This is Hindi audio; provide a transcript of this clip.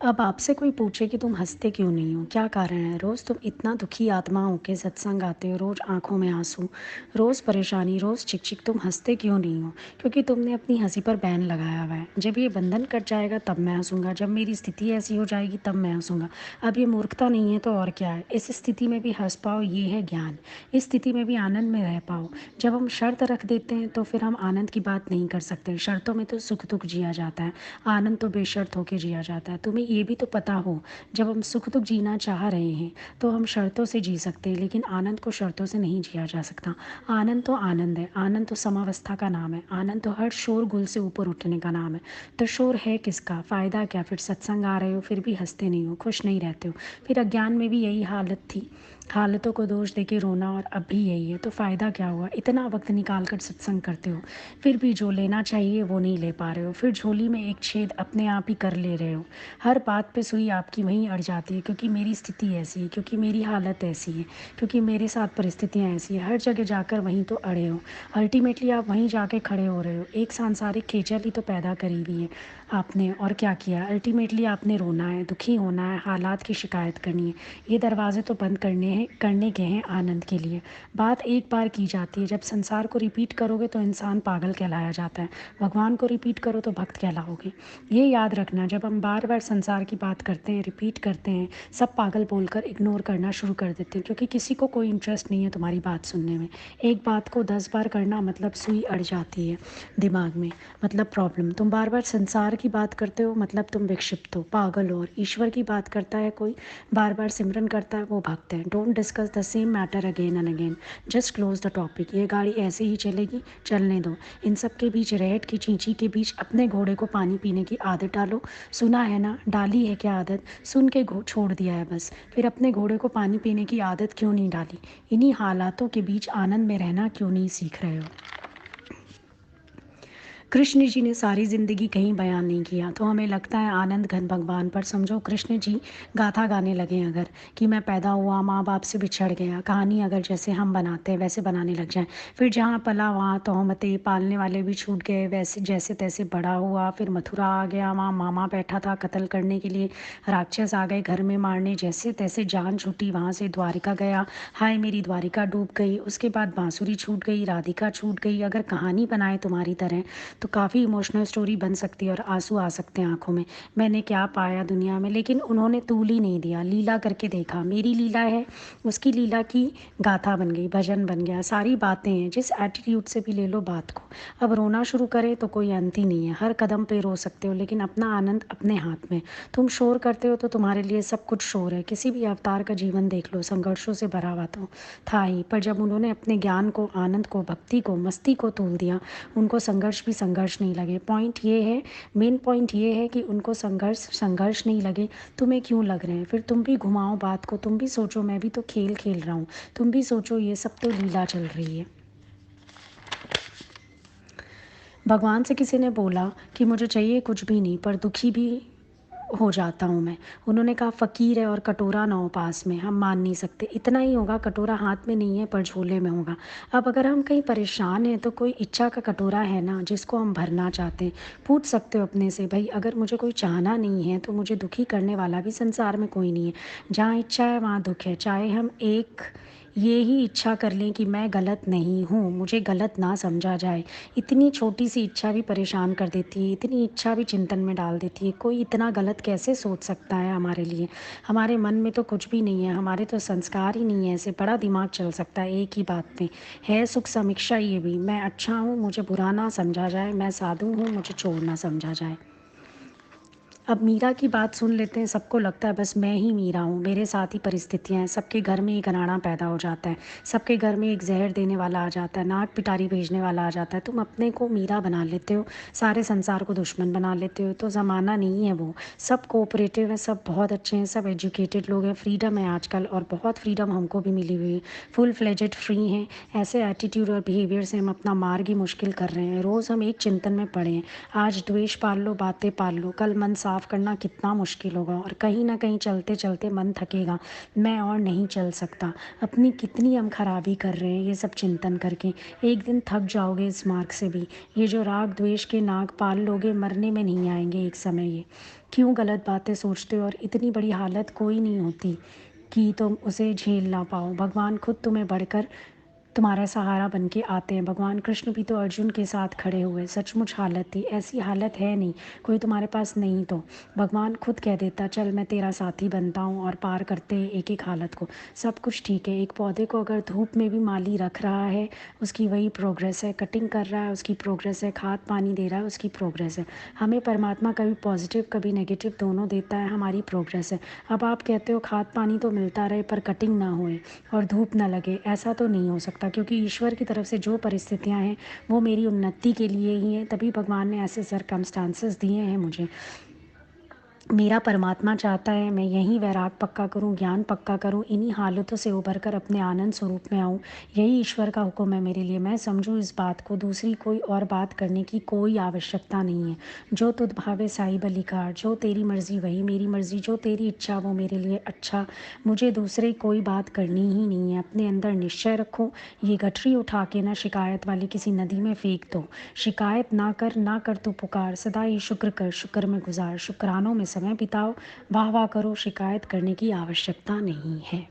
अब आपसे कोई पूछे कि तुम हँसते क्यों नहीं हो? क्या कारण है? रोज़ तुम इतना दुखी आत्मा होके सत्संग आते हो, रोज़ आँखों में आँसू, रोज़ परेशानी, रोज़ चिक-चिक, तुम हँसते क्यों नहीं हो? क्योंकि तुमने अपनी हँसी पर बैन लगाया हुआ है। जब ये बंधन कट जाएगा तब मैं हँसूँगा, जब मेरी स्थिति ऐसी हो जाएगी तब मैं हँसूँगा। अब ये मूर्खता नहीं है तो और क्या है? इस स्थिति में भी हँस पाओ, ये है ज्ञान। इस स्थिति में भी आनंद में रह पाओ। जब हम शर्त रख देते हैं तो फिर हम आनंद की बात नहीं कर सकते। शर्तों में तो सुख-दुःख जिया जाता है, आनंद तो बेशर्त होके जिया जाता है। तुम्हें ये भी तो पता हो, जब हम सुख दुख जीना चाह रहे हैं तो हम शर्तों से जी सकते हैं, लेकिन आनंद को शर्तों से नहीं जिया जा सकता। आनंद तो आनंद है, आनंद तो समावस्था का नाम है, आनंद तो हर शोरगुल से ऊपर उठने का नाम है। तो शोर है किसका? फ़ायदा क्या? फिर सत्संग आ रहे हो फिर भी हंसते नहीं हो, खुश नहीं रहते हो। फिर अज्ञान में भी यही हालत थी, हालतों को दोष देके रोना, और अब भी यही है। तो फ़ायदा क्या हुआ? इतना वक्त निकाल कर सत्संग करते हो, फिर भी जो लेना चाहिए वो नहीं ले पा रहे हो। फिर झोली में एक छेद अपने आप ही कर ले रहे हो। हर बात पे सुई आपकी वहीं अड़ जाती है, क्योंकि मेरी स्थिति ऐसी है, क्योंकि मेरी हालत ऐसी है, क्योंकि मेरे साथ परिस्थितियाँ ऐसी हैं। हर जगह जाकर वहीं तो अड़े हो। अल्टीमेटली आप वहीं जाके खड़े हो रहे हो। एक सांसारिक खेचल ही तो पैदा करी हुई है आपने, और क्या किया? अल्टीमेटली आपने रोना है, दुखी होना है, हालात की शिकायत करनी है। ये दरवाजे तो बंद करने के हैं आनंद के लिए। बात एक बार की जाती है, जब संसार को रिपीट करोगे तो इंसान पागल कहलाया जाता है, भगवान को रिपीट करो तो भक्त कहलाओगे। ये याद रखना, जब हम बार बार संसार की बात करते हैं, रिपीट करते हैं, सब पागल बोलकर इग्नोर करना शुरू कर देते हैं, क्योंकि किसी को कोई इंटरेस्ट नहीं है तुम्हारी बात सुनने में। एक बात को 10 बार करना मतलब सुई अड़ जाती है दिमाग में, मतलब प्रॉब्लम। तुम बार बार संसार की बात करते हो मतलब तुम विक्षिप्त हो, पागल हो। और ईश्वर की बात करता है कोई, बार बार सिमरन करता है, वो भक्त है। Don't discuss the same matter again and again, just close the topic. ये गाड़ी ऐसे ही चलेगी, चलने दो। इन सब के बीच, रहट की चींची के बीच, अपने घोड़े को पानी पीने की आदत डालो। सुना है ना, डाली है क्या आदत? सुन के छोड़ दिया है बस। फिर अपने घोड़े को पानी पीने की आदत क्यों नहीं डाली? इन्हीं हालातों के बीच आनंद में रहना क्यों नहीं सीख रहे हो? कृष्ण जी ने सारी ज़िंदगी कहीं बयान नहीं किया, तो हमें लगता है आनंद घन भगवान पर। समझो कृष्ण जी गाथा गाने लगे अगर, कि मैं पैदा हुआ, माँ बाप से बिछड़ गया, कहानी अगर जैसे हम बनाते हैं वैसे बनाने लग जाएं। फिर जहाँ पला वहाँ तोहमतें, पालने वाले भी छूट गए, वैसे जैसे तैसे बड़ा हुआ। फिर मथुरा आ गया, वहाँ मामा बैठा था कत्ल करने के लिए, राक्षस आ गए घर में मारने, जैसे तैसे जान छूटी। वहाँ से द्वारिका गया, हाय मेरी द्वारिका डूब गई। उसके बाद बांसुरी छूट गई, राधिका छूट गई। अगर कहानी बनाए तुम्हारी तरह तो काफ़ी इमोशनल स्टोरी बन सकती है और आंसू आ सकते हैं आंखों में। मैंने क्या पाया दुनिया में, लेकिन उन्होंने तूल ही नहीं दिया, लीला करके देखा। मेरी लीला है, उसकी लीला की गाथा बन गई, भजन बन गया। सारी बातें हैं, जिस एटीट्यूड से भी ले लो बात को। अब रोना शुरू करें तो कोई अंत ही नहीं है, हर कदम पे रो सकते हो, लेकिन अपना आनंद अपने हाथ में। तुम शोर करते हो तो तुम्हारे लिए सब कुछ शोर है। किसी भी अवतार का जीवन देख लो, संघर्षों से भरा हुआ तो था ही, पर जब उन्होंने अपने ज्ञान को, आनंद को, भक्ति को, मस्ती को तोल दिया, उनको संघर्ष भी संघर्ष नहीं लगे। पॉइंट ये है, मेन पॉइंट ये है कि उनको संघर्ष संघर्ष नहीं लगे। तुम्हें क्यों लग रहे हैं? फिर तुम भी घुमाओ बात को, तुम भी सोचो मैं भी तो खेल खेल रहा हूँ, तुम भी सोचो ये सब तो लीला चल रही है। भगवान से किसी ने बोला कि मुझे चाहिए कुछ भी नहीं, पर दुखी भी हो जाता हूँ मैं। उन्होंने कहा फ़कीर है और कटोरा ना हो पास में, हम मान नहीं सकते। इतना ही होगा, कटोरा हाथ में नहीं है पर झोले में होगा। अब अगर हम कहीं परेशान हैं तो कोई इच्छा का कटोरा है ना, जिसको हम भरना चाहते हैं। पूछ सकते हो अपने से, भाई अगर मुझे कोई चाहना नहीं है तो मुझे दुखी करने वाला भी संसार में कोई नहीं है। जहाँ इच्छा है वहाँ दुख है। चाहे हम एक ये ही इच्छा कर लें कि मैं गलत नहीं हूँ, मुझे गलत ना समझा जाए, इतनी छोटी सी इच्छा भी परेशान कर देती है, इतनी इच्छा भी चिंतन में डाल देती है। कोई इतना गलत कैसे सोच सकता है हमारे लिए? हमारे मन में तो कुछ भी नहीं है, हमारे तो संस्कार ही नहीं है ऐसे। बड़ा दिमाग चल सकता है एक ही बात पे। है सुख समीक्षा ये भी, मैं अच्छा हूँ मुझे बुरा ना समझा जाए, मैं साधु हूँ मुझे चोर ना समझा जाए। अब मीरा की बात सुन लेते हैं, सबको लगता है बस मैं ही मीरा हूँ, मेरे साथ ही परिस्थितियाँ हैं। सबके घर में एक अनाड़ा पैदा हो जाता है, सबके घर में एक जहर देने वाला आ जाता है, नाक पिटारी भेजने वाला आ जाता है। तुम अपने को मीरा बना लेते हो, सारे संसार को दुश्मन बना लेते हो। तो ज़माना नहीं है वो, सब कोऑपरेटिव है, सब बहुत अच्छे हैं, सब एजुकेटेड लोग हैं, फ्रीडम है आजकल, और बहुत फ्रीडम हमको भी मिली हुई है, फुल फ्लेजेड फ्री हैं। ऐसे एटीट्यूड और बिहेवियर से हम अपना मार्ग ही मुश्किल कर रहे हैं। रोज़ हम एक चिंतन में पड़े हैं, आज द्वेष पाल लो, बातें पाल लो, कल मन साफ साफ़ करना कितना मुश्किल होगा और कहीं न कहीं चलते-चलते मन थकेगा, मैं और नहीं चल सकता। अपनी कितनी हम खराबी कर रहे हैं ये सब चिंतन करके। एक दिन थक जाओगे इस मार्ग से भी। ये जो राग द्वेष के नाग पाल लोगे, मरने में नहीं आएँगे एक समय ये। क्यों गलत बातें सोचते हो और इतनी बड़ी हालत कोई नहीं होती कि तुम उसे झेल ना पाओ। भगवान खुद तुम्हें बढ़कर तुम्हारा सहारा बन के आते हैं। भगवान कृष्ण भी तो अर्जुन के साथ खड़े हुए। सचमुच हालत थी, ऐसी हालत है नहीं, कोई तुम्हारे पास नहीं तो भगवान खुद कह देता चल मैं तेरा साथी बनता हूँ और पार करते हैं एक-एक हालत को। सब कुछ ठीक है, एक पौधे को अगर धूप में भी माली रख रहा है, उसकी वही प्रोग्रेस है, कटिंग कर रहा है उसकी प्रोग्रेस है, खाद पानी दे रहा है उसकी प्रोग्रेस है। हमें परमात्मा कभी पॉजिटिव कभी नेगेटिव दोनों देता है, हमारी प्रोग्रेस है। अब आप कहते हो खाद पानी तो मिलता रहे पर कटिंग ना होए और धूप ना लगे, ऐसा तो नहीं हो सकता क्योंकि ईश्वर की तरफ से जो परिस्थितियाँ हैं वो मेरी उन्नति के लिए ही हैं, तभी भगवान ने ऐसे सर्कमस्टांसेस दिए हैं मुझे। मेरा परमात्मा चाहता है मैं यहीं वैराग पक्का करूं, ज्ञान पक्का करूं, इन्हीं हालतों से उबर कर अपने आनंद स्वरूप में आऊं। यही ईश्वर का हुक्म है मेरे लिए। मैं समझूं इस बात को, दूसरी कोई और बात करने की कोई आवश्यकता नहीं है। जो तुध भावे साई बलिकार, जो तेरी मर्जी वही मेरी मर्जी, जो तेरी इच्छा वो मेरे लिए अच्छा। मुझे दूसरे कोई बात करनी ही नहीं है। अपने अंदर निश्चय रखो, ये गठरी उठा के ना शिकायत वाली किसी नदी में फेंक दो। शिकायत ना कर तू पुकार, सदा ही शुक्र कर, शुक्र में गुजार, शुक्रानों में समय बिताओ, वाह वाह करो, शिकायत करने की आवश्यकता नहीं है।